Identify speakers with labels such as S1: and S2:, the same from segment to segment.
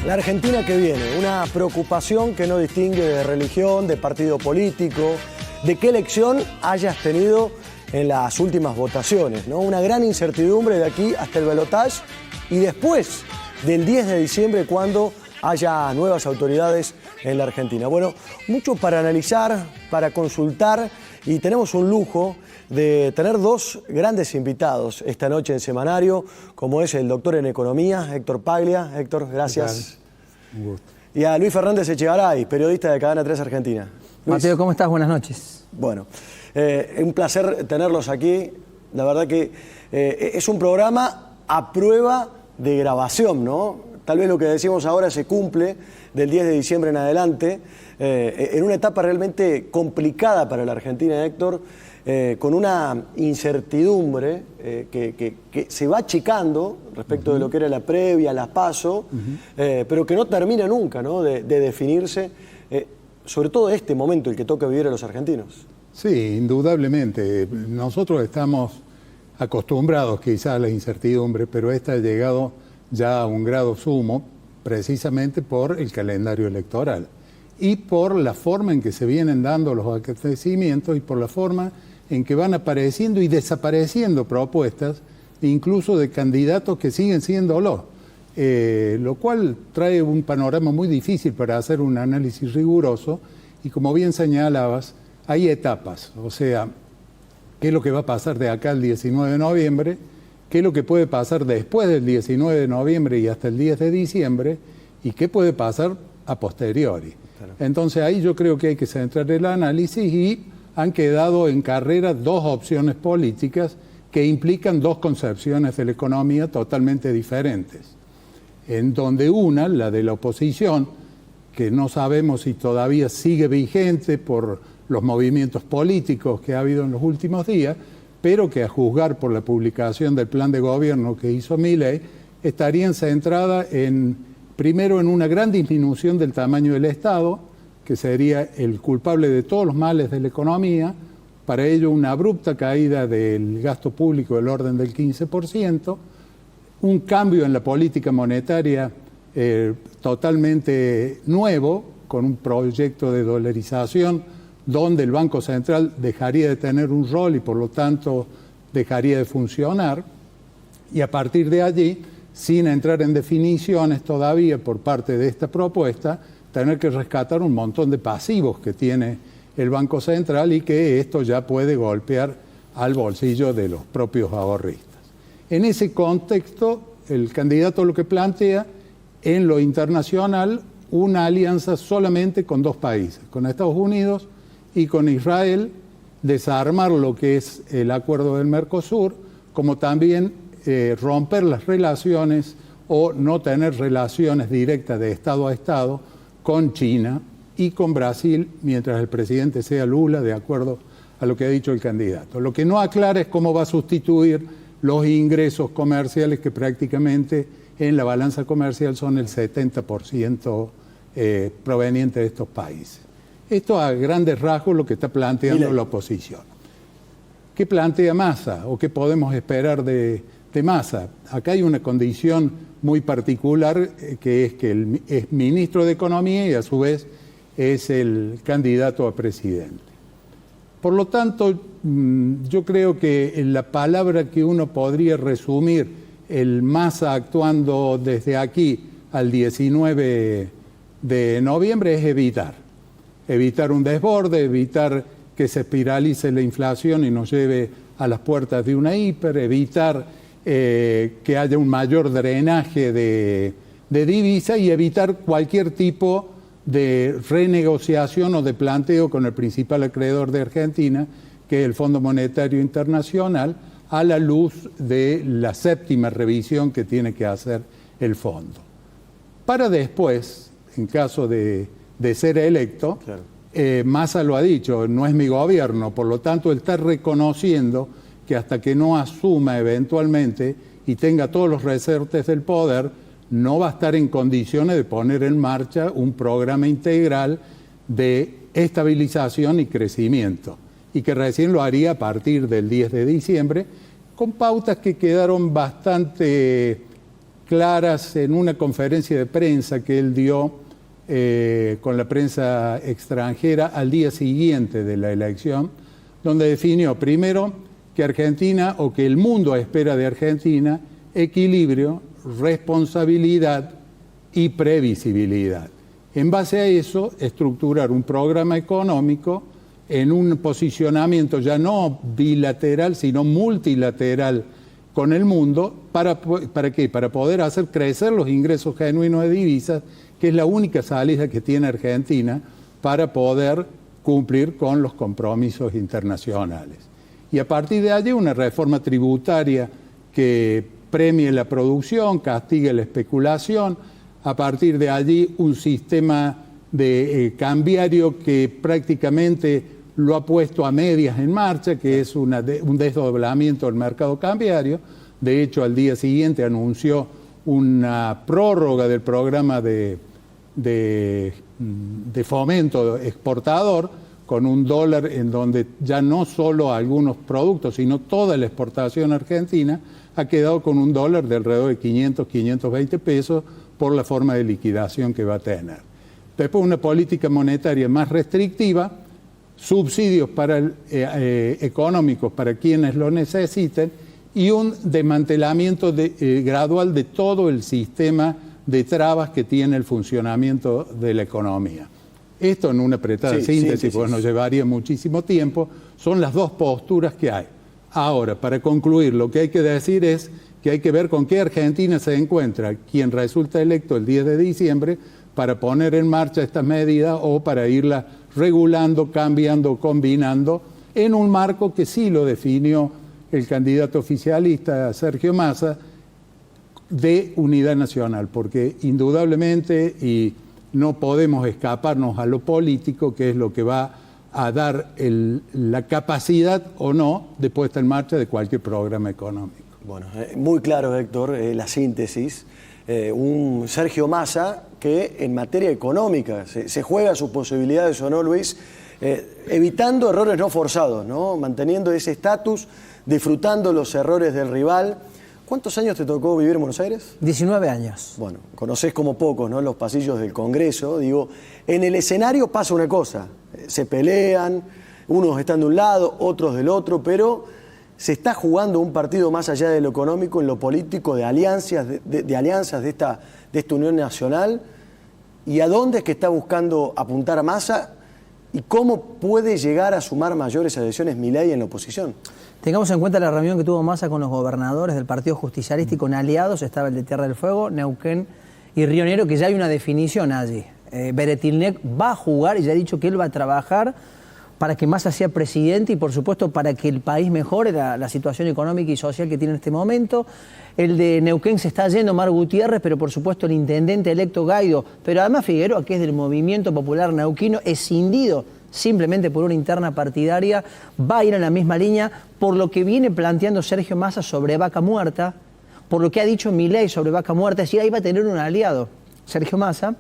S1: La Argentina que viene, una preocupación que no distingue de religión, de partido político, de qué elección hayas tenido en las últimas votaciones, ¿no? Una gran incertidumbre de aquí hasta el balotaje y después del 10 de diciembre cuando haya nuevas autoridades en la Argentina. Bueno, mucho para analizar, para consultar y tenemos un lujo de tener dos grandes invitados esta noche en Semanario, como es el doctor en Economía, Héctor Paglia. Héctor, gracias.
S2: Un gusto.
S1: Y a Luis Fernández Echegaray, periodista de Cadena 3 Argentina. Luis.
S3: Mateo, ¿cómo estás? Buenas noches.
S1: Bueno, un placer tenerlos aquí. La verdad que es un programa a prueba de grabación, ¿no? Tal vez lo que decimos ahora se cumple del 10 de diciembre en adelante, en una etapa realmente complicada para la Argentina, Héctor, con una incertidumbre que se va achicando respecto de lo que era la previa, las PASO, pero que no termina nunca, ¿no? de definirse, sobre todo este momento el que toca vivir a los argentinos.
S2: Sí, indudablemente. Nosotros estamos acostumbrados quizás a la incertidumbre, pero esta ha llegado ya a un grado sumo precisamente por el calendario electoral y por la forma en que se vienen dando los acontecimientos y por la forma en que van apareciendo y desapareciendo propuestas, incluso de candidatos que siguen siéndolo, lo cual trae un panorama muy difícil para hacer un análisis riguroso y, como bien señalabas, hay etapas, o sea, qué es lo que va a pasar de acá al 19 de noviembre, qué es lo que puede pasar después del 19 de noviembre y hasta el 10 de diciembre, y qué puede pasar a posteriori. Claro. Entonces ahí yo creo que hay que centrar el análisis y han quedado en carrera dos opciones políticas que implican dos concepciones de la economía totalmente diferentes. En donde una, la de la oposición, que no sabemos si todavía sigue vigente por los movimientos políticos que ha habido en los últimos días, pero que a juzgar por la publicación del plan de gobierno que hizo Milei, estarían centradas primero en una gran disminución del tamaño del Estado, que sería el culpable de todos los males de la economía, para ello una abrupta caída del gasto público del orden del 15%, un cambio en la política monetaria totalmente nuevo, con un proyecto de dolarización, donde el Banco Central dejaría de tener un rol y por lo tanto dejaría de funcionar, y a partir de allí, sin entrar en definiciones todavía por parte de esta propuesta, tener que rescatar un montón de pasivos que tiene el Banco Central y que esto ya puede golpear al bolsillo de los propios ahorristas. En ese contexto, el candidato lo que plantea en lo internacional una alianza solamente con dos países, con Estados Unidos y con Israel, desarmar lo que es el acuerdo del Mercosur, como también romper las relaciones o no tener relaciones directas de Estado a Estado con China y con Brasil, mientras el presidente sea Lula, de acuerdo a lo que ha dicho el candidato. Lo que no aclara es cómo va a sustituir los ingresos comerciales que prácticamente en la balanza comercial son el 70% proveniente de estos países. Esto a grandes rasgos lo que está planteando la oposición. ¿Qué plantea Massa o qué podemos esperar de Massa? Acá hay una condición muy particular que es que él es ministro de Economía y a su vez es el candidato a presidente. Por lo tanto, yo creo que la palabra que uno podría resumir el Massa actuando desde aquí al 19 de noviembre es evitar. Evitar un desborde, evitar que se espiralice la inflación y nos lleve a las puertas de una hiper, evitar que haya un mayor drenaje de divisa y evitar cualquier tipo de renegociación o de planteo con el principal acreedor de Argentina, que es el Fondo Monetario Internacional, a la luz de la séptima revisión que tiene que hacer el fondo. para después, en caso de ser electo,
S1: claro.
S2: Massa lo ha dicho, no es mi gobierno, por lo tanto él está reconociendo que hasta que no asuma eventualmente y tenga todos los resortes del poder, no va a estar en condiciones de poner en marcha un programa integral de estabilización y crecimiento, y que recién lo haría a partir del 10 de diciembre, con pautas que quedaron bastante claras en una conferencia de prensa que él dio con la prensa extranjera al día siguiente de la elección, donde definió primero que Argentina, o que el mundo espera de Argentina, equilibrio, responsabilidad y previsibilidad. En base a eso, estructurar un programa económico en un posicionamiento ya no bilateral, sino multilateral con el mundo. ¿Para qué? Para poder hacer crecer los ingresos genuinos de divisas, que es la única salida que tiene Argentina para poder cumplir con los compromisos internacionales. Y a partir de allí una reforma tributaria que premie la producción, castigue la especulación. A partir de allí un sistema de cambiario que prácticamente lo ha puesto a medias en marcha, que es un desdoblamiento del mercado cambiario. De hecho, al día siguiente anunció una prórroga del programa de fomento exportador, con un dólar en donde ya no solo algunos productos, sino toda la exportación argentina ha quedado con un dólar de alrededor de 500, 520 pesos por la forma de liquidación que va a tener. Después una política monetaria más restrictiva, subsidios económicos para quienes lo necesiten, y un desmantelamiento gradual de todo el sistema de trabas que tiene el funcionamiento de la economía. Esto, en una apretada síntesis, pues nos llevaría muchísimo tiempo, son las dos posturas que hay. Ahora, para concluir, lo que hay que decir es que hay que ver con qué Argentina se encuentra quien resulta electo el 10 de diciembre para poner en marcha estas medidas o para irlas regulando, cambiando, combinando en un marco que sí lo definió el candidato oficialista Sergio Massa, de unidad nacional, porque indudablemente, y no podemos escaparnos a lo político, que es lo que va a dar la capacidad o no de puesta en marcha de cualquier programa económico.
S1: Bueno, muy claro, Héctor, la síntesis. Un Sergio Massa que en materia económica se juega sus posibilidades, ¿o no, Luis? Evitando errores no forzados, ¿no? Manteniendo ese estatus, disfrutando los errores del rival. ¿Cuántos años te tocó vivir en Buenos Aires?
S3: 19 años.
S1: Bueno, conocés como pocos, ¿no?, los pasillos del Congreso. Digo, en el escenario pasa una cosa, se pelean, unos están de un lado, otros del otro, pero se está jugando un partido más allá de lo económico, en lo político, de alianzas, de alianzas de esta unión nacional. ¿Y a dónde es que está buscando apuntar a Massa? ¿Y cómo puede llegar a sumar mayores adhesiones Milei en la oposición?
S3: Tengamos en cuenta la reunión que tuvo Massa con los gobernadores del Partido Justicialista y con aliados. Estaba el de Tierra del Fuego, Neuquén y Río Negro, que ya hay una definición allí. Beretilnec va a jugar y ya ha dicho que él va a trabajar para que Massa sea presidente y, por supuesto, para que el país mejore la situación económica y social que tiene en este momento. El de Neuquén se está yendo, Mar Gutiérrez, pero por supuesto el intendente electo Gaido, pero además Figueroa, que es del Movimiento Popular Neuquino, escindido simplemente por una interna partidaria, va a ir en la misma línea por lo que viene planteando Sergio Massa sobre Vaca Muerta, por lo que ha dicho Milei sobre Vaca Muerta, es decir, ahí va a tener un aliado, Sergio Massa,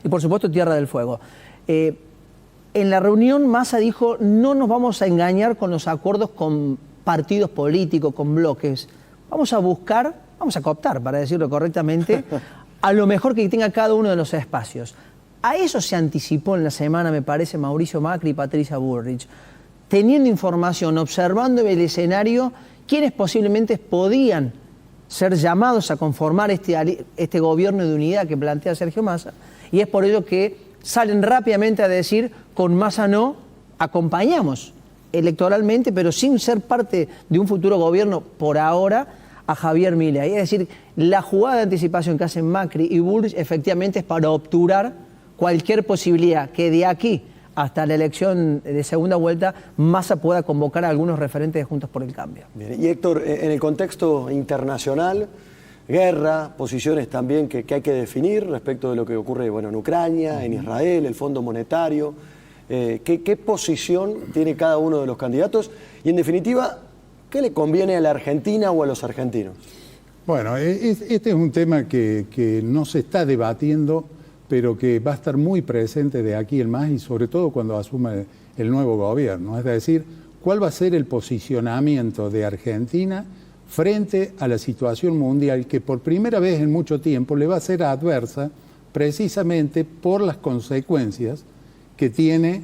S3: y por supuesto Tierra del Fuego. En la reunión Massa dijo, no nos vamos a engañar con los acuerdos con partidos políticos, con bloques, vamos a buscar, vamos a cooptar, para decirlo correctamente, a lo mejor que tenga cada uno de los espacios. A eso se anticipó en la semana, me parece, Mauricio Macri y Patricia Bullrich, teniendo información, observando el escenario, quienes posiblemente podían ser llamados a conformar este gobierno de unidad que plantea Sergio Massa, y es por ello que salen rápidamente a decir, con Massa no, acompañamos electoralmente, pero sin ser parte de un futuro gobierno por ahora, a Javier Milei. Es decir, la jugada de anticipación que hacen Macri y Bullrich efectivamente es para obturar cualquier posibilidad que de aquí hasta la elección de segunda vuelta Massa pueda convocar a algunos referentes de Juntos por el Cambio.
S1: Bien. Y Héctor, en el contexto internacional, guerra, posiciones también que hay que definir respecto de lo que ocurre, bueno, en Ucrania, en Israel, el Fondo Monetario. ¿Qué posición tiene cada uno de los candidatos? Y en definitiva, ¿qué le conviene a la Argentina o a los argentinos?
S2: Bueno, este es un tema que no se está debatiendo, pero que va a estar muy presente de aquí en más y sobre todo cuando asuma el nuevo gobierno. Es decir, ¿cuál va a ser el posicionamiento de Argentina frente a la situación mundial que por primera vez en mucho tiempo le va a ser adversa precisamente por las consecuencias que tiene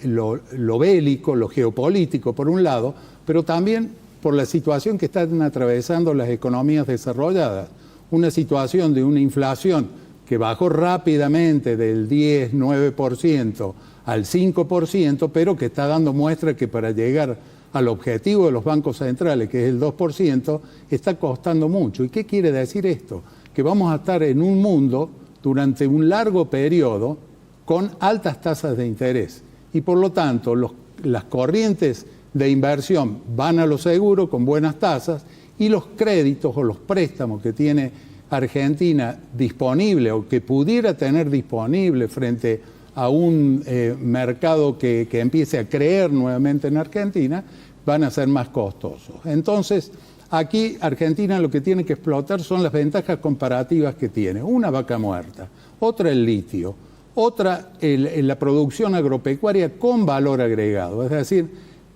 S2: lo bélico, lo geopolítico por un lado, pero también por la situación que están atravesando las economías desarrolladas. Una situación de una inflación que bajó rápidamente del 10, 9% al 5%, pero que está dando muestra que para llegar al objetivo de los bancos centrales, que es el 2%, está costando mucho. ¿Y qué quiere decir esto? Que vamos a estar en un mundo durante un largo periodo con altas tasas de interés. Y por lo tanto, las corrientes de inversión van a lo seguro con buenas tasas y los créditos o los préstamos que tiene Argentina disponible o que pudiera tener disponible frente a un mercado que empiece a creer nuevamente en Argentina, van a ser más costosos. Entonces, aquí Argentina lo que tiene que explotar son las ventajas comparativas que tiene. Una, vaca muerta, otra, el litio, otra, la producción agropecuaria con valor agregado. Es decir,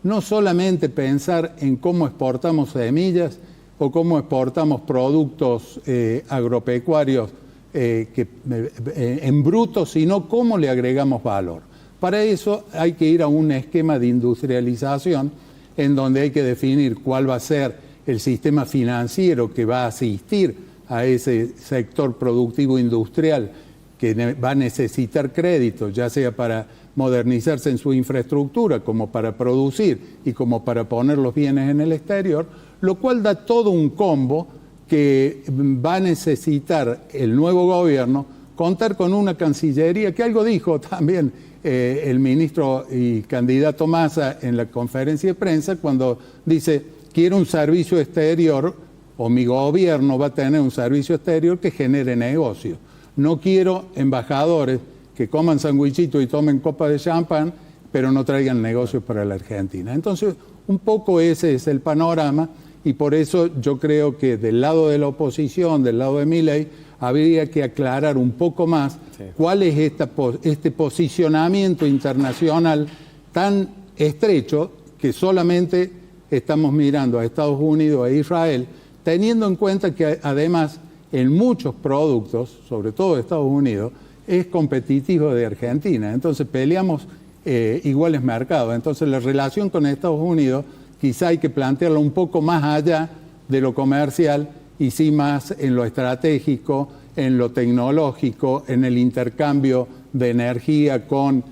S2: no solamente pensar en cómo exportamos semillas o cómo exportamos productos agropecuarios en bruto, sino cómo le agregamos valor. Para eso hay que ir a un esquema de industrialización en donde hay que definir cuál va a ser el sistema financiero que va a asistir a ese sector productivo industrial que va a necesitar crédito, ya sea para modernizarse en su infraestructura, como para producir y como para poner los bienes en el exterior, lo cual da todo un combo que va a necesitar el nuevo gobierno contar con una Cancillería, que algo dijo también el ministro y candidato Massa en la conferencia de prensa, cuando dice, quiero un servicio exterior, o mi gobierno va a tener un servicio exterior que genere negocio. No quiero embajadores que coman sandwichitos y tomen copas de champán, pero no traigan negocios para la Argentina. Entonces, un poco ese es el panorama, y por eso yo creo que del lado de la oposición, del lado de Milei, habría que aclarar un poco más cuál es este posicionamiento internacional tan estrecho que solamente estamos mirando a Estados Unidos e Israel, teniendo en cuenta que además en muchos productos, sobre todo de Estados Unidos, es competitivo de Argentina. Entonces peleamos iguales mercados. Entonces la relación con Estados Unidos quizá hay que plantearla un poco más allá de lo comercial y sí más en lo estratégico, en lo tecnológico, en el intercambio de energía con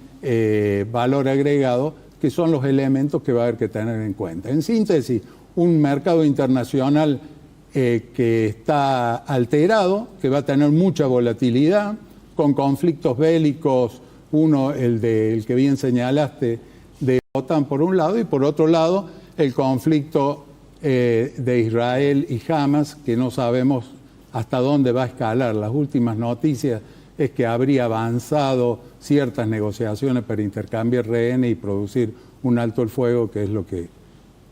S2: valor agregado, que son los elementos que va a haber que tener en cuenta. En síntesis, un mercado internacional que está alterado, que va a tener mucha volatilidad, con conflictos bélicos, uno, el que bien señalaste, de OTAN por un lado, y por otro lado, el conflicto de Israel y Hamas, que no sabemos hasta dónde va a escalar. Las últimas noticias es que habría avanzado ciertas negociaciones para intercambiar rehenes y producir un alto el fuego, que es lo que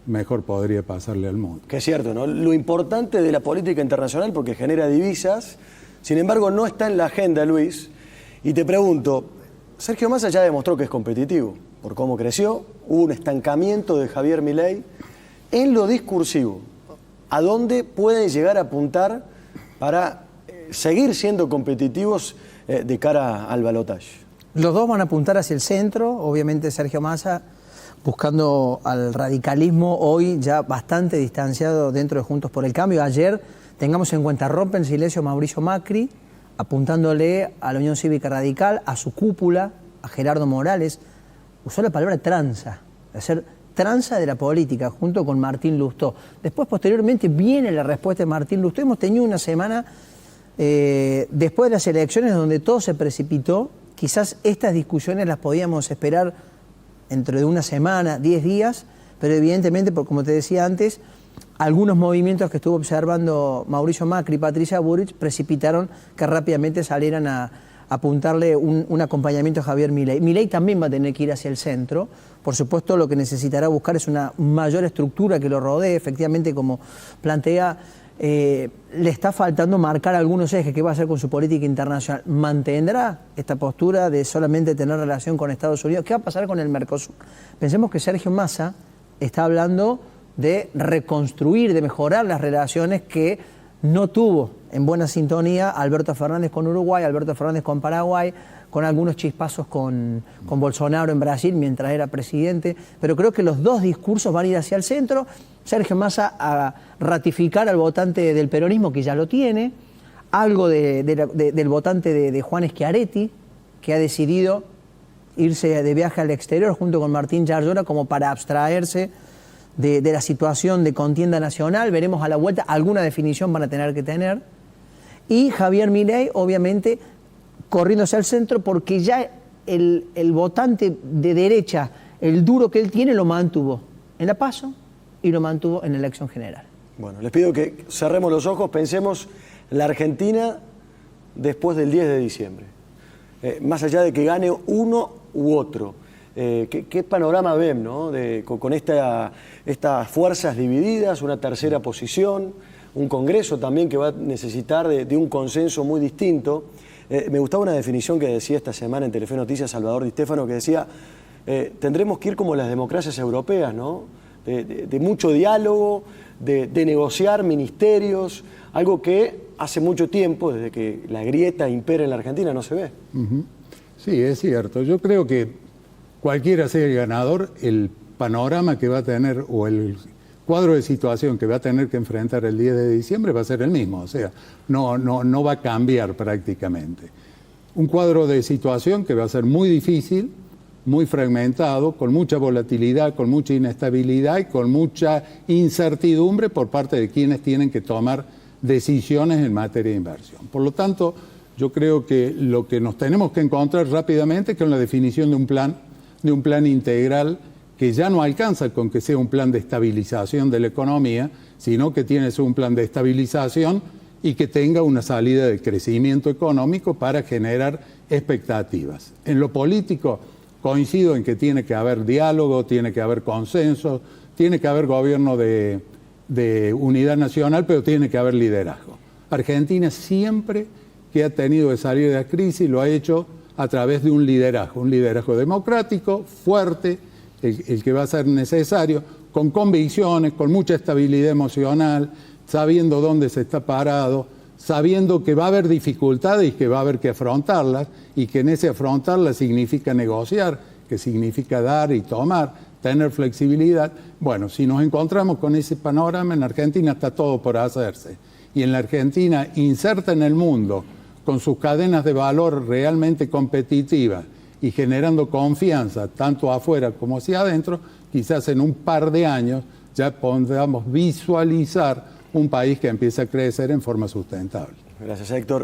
S2: mejor podría pasarle al mundo.
S1: Que es cierto, ¿no? Lo importante de la política internacional, porque genera divisas, sin embargo no está en la agenda, Luis. Y te pregunto, Sergio Massa ya demostró que es competitivo, por cómo creció, hubo un estancamiento de Javier Milei. En lo discursivo, ¿a dónde pueden llegar a apuntar para seguir siendo competitivos de cara al balotaje?
S3: Los dos van a apuntar hacia el centro, obviamente Sergio Massa buscando al radicalismo hoy ya bastante distanciado dentro de Juntos por el Cambio. Ayer, tengamos en cuenta, rompe el silencio Mauricio Macri, apuntándole a la Unión Cívica Radical, a su cúpula, a Gerardo Morales. Usó la palabra tranza, hacer tranza de la política, junto con Martín Lustó. Después, posteriormente, viene la respuesta de Martín Lustó. Hemos tenido una semana después de las elecciones donde todo se precipitó. Quizás estas discusiones las podíamos esperar dentro de una semana, 10 días, pero evidentemente, como te decía antes, algunos movimientos que estuvo observando Mauricio Macri y Patricia Bullrich precipitaron que rápidamente salieran a apuntarle un acompañamiento a Javier Milei. Milei también va a tener que ir hacia el centro. Por supuesto, lo que necesitará buscar es una mayor estructura que lo rodee. Efectivamente, como plantea, le está faltando marcar algunos ejes. ¿Qué va a hacer con su política internacional? ¿Mantendrá esta postura de solamente tener relación con Estados Unidos? ¿Qué va a pasar con el Mercosur? Pensemos que Sergio Massa está hablando de reconstruir, de mejorar las relaciones que no tuvo en buena sintonía Alberto Fernández con Uruguay, Alberto Fernández con Paraguay, con algunos chispazos con Bolsonaro en Brasil mientras era presidente. Pero creo que los dos discursos van a ir hacia el centro. Sergio Massa a ratificar al votante del peronismo, que ya lo tiene, algo del votante de Juan Schiaretti, que ha decidido irse de viaje al exterior junto con Martín Yarlora como para abstraerse de la situación de contienda nacional. Veremos a la vuelta, alguna definición van a tener que tener. Y Javier Milei, obviamente, corriéndose al centro, porque ya el votante de derecha, el duro que él tiene, lo mantuvo en la PASO y lo mantuvo en la elección general.
S1: Bueno, les pido que cerremos los ojos, pensemos la Argentina después del 10 de diciembre. Más allá de que gane uno u otro. ¿Qué panorama ven, ¿no? Con estas fuerzas divididas, una tercera posición, un Congreso también que va a necesitar de un consenso muy distinto? Me gustaba una definición que decía esta semana en Telefe Noticias Salvador Di Stéfano, que decía, tendremos que ir como las democracias europeas, ¿no? De mucho diálogo, de negociar ministerios, algo que hace mucho tiempo, desde que la grieta impera en la Argentina, no se ve.
S2: Sí, es cierto. Yo creo que cualquiera sea el ganador, el panorama que va a tener o el cuadro de situación que va a tener que enfrentar el 10 de diciembre va a ser el mismo. O sea, no va a cambiar prácticamente. Un cuadro de situación que va a ser muy difícil, muy fragmentado, con mucha volatilidad, con mucha inestabilidad y con mucha incertidumbre por parte de quienes tienen que tomar decisiones en materia de inversión. Por lo tanto, yo creo que lo que nos tenemos que encontrar rápidamente es con la definición de un plan integral que ya no alcanza con que sea un plan de estabilización de la economía, sino que tiene que ser un plan de estabilización y que tenga una salida de crecimiento económico para generar expectativas. En lo político coincido en que tiene que haber diálogo, tiene que haber consenso, tiene que haber gobierno de unidad nacional, pero tiene que haber liderazgo. Argentina siempre que ha tenido que salir de la crisis lo ha hecho a través de un liderazgo democrático, fuerte, el que va a ser necesario, con convicciones, con mucha estabilidad emocional, sabiendo dónde se está parado, sabiendo que va a haber dificultades y que va a haber que afrontarlas, y que en ese afrontarlas significa negociar, que significa dar y tomar, tener flexibilidad. Bueno, si nos encontramos con ese panorama, en Argentina está todo por hacerse. Y en la Argentina, inserta en el mundo, con sus cadenas de valor realmente competitivas y generando confianza tanto afuera como hacia adentro, quizás en un par de años ya podamos visualizar un país que empiece a crecer en forma sustentable.
S1: Gracias, Héctor.